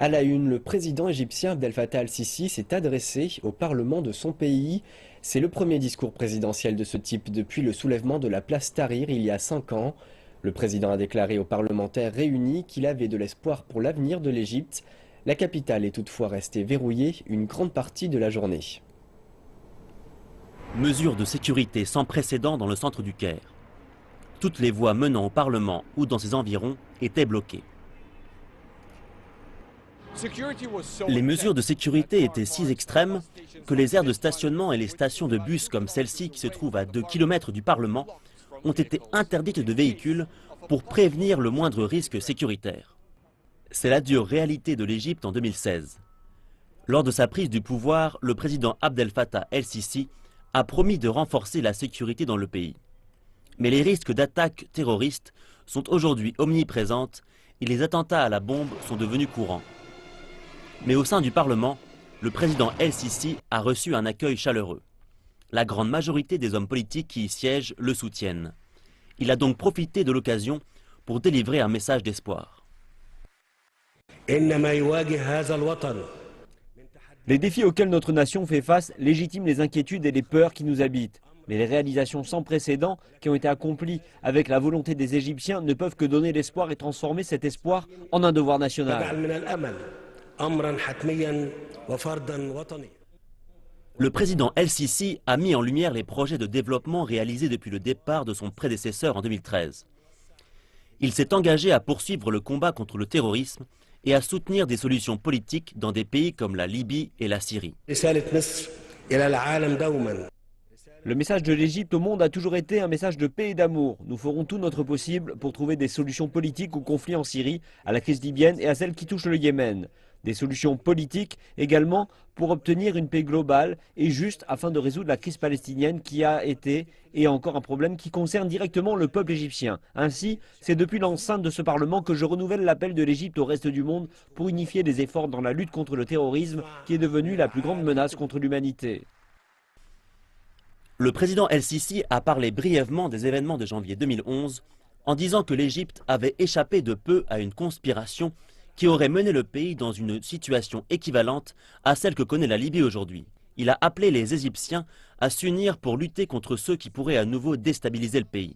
À la une, le président égyptien Abdel Fattah al-Sisi s'est adressé au Parlement de son pays. C'est le premier discours présidentiel de ce type depuis le soulèvement de la place Tahrir il y a 5 ans. Le président a déclaré aux parlementaires réunis qu'il avait de l'espoir pour l'avenir de l'Égypte. La capitale est toutefois restée verrouillée une grande partie de la journée. Mesures de sécurité sans précédent dans le centre du Caire. Toutes les voies menant au Parlement ou dans ses environs étaient bloquées. Les mesures de sécurité étaient si extrêmes que les aires de stationnement et les stations de bus comme celle-ci, qui se trouvent à 2 km du Parlement, ont été interdites de véhicules pour prévenir le moindre risque sécuritaire. C'est la dure réalité de l'Égypte en 2016. Lors de sa prise du pouvoir, le président Abdel Fattah el-Sisi a promis de renforcer la sécurité dans le pays. Mais les risques d'attaques terroristes sont aujourd'hui omniprésentes et les attentats à la bombe sont devenus courants. Mais au sein du Parlement, le président el-Sisi a reçu un accueil chaleureux. La grande majorité des hommes politiques qui y siègent le soutiennent. Il a donc profité de l'occasion pour délivrer un message d'espoir. Les défis auxquels notre nation fait face légitiment les inquiétudes et les peurs qui nous habitent. Mais les réalisations sans précédent qui ont été accomplies avec la volonté des Égyptiens ne peuvent que donner l'espoir et transformer cet espoir en un devoir national. Le président el-Sisi a mis en lumière les projets de développement réalisés depuis le départ de son prédécesseur en 2013. Il s'est engagé à poursuivre le combat contre le terrorisme et à soutenir des solutions politiques dans des pays comme la Libye et la Syrie. Le message de l'Égypte au monde a toujours été un message de paix et d'amour. Nous ferons tout notre possible pour trouver des solutions politiques au conflit en Syrie, à la crise libyenne et à celle qui touche le Yémen. Des solutions politiques également pour obtenir une paix globale et juste afin de résoudre la crise palestinienne qui a été et est encore un problème qui concerne directement le peuple égyptien. Ainsi, c'est depuis l'enceinte de ce Parlement que je renouvelle l'appel de l'Égypte au reste du monde pour unifier les efforts dans la lutte contre le terrorisme qui est devenu la plus grande menace contre l'humanité. Le président el-Sisi a parlé brièvement des événements de janvier 2011 en disant que l'Égypte avait échappé de peu à une conspiration qui aurait mené le pays dans une situation équivalente à celle que connaît la Libye aujourd'hui. Il a appelé les Égyptiens à s'unir pour lutter contre ceux qui pourraient à nouveau déstabiliser le pays.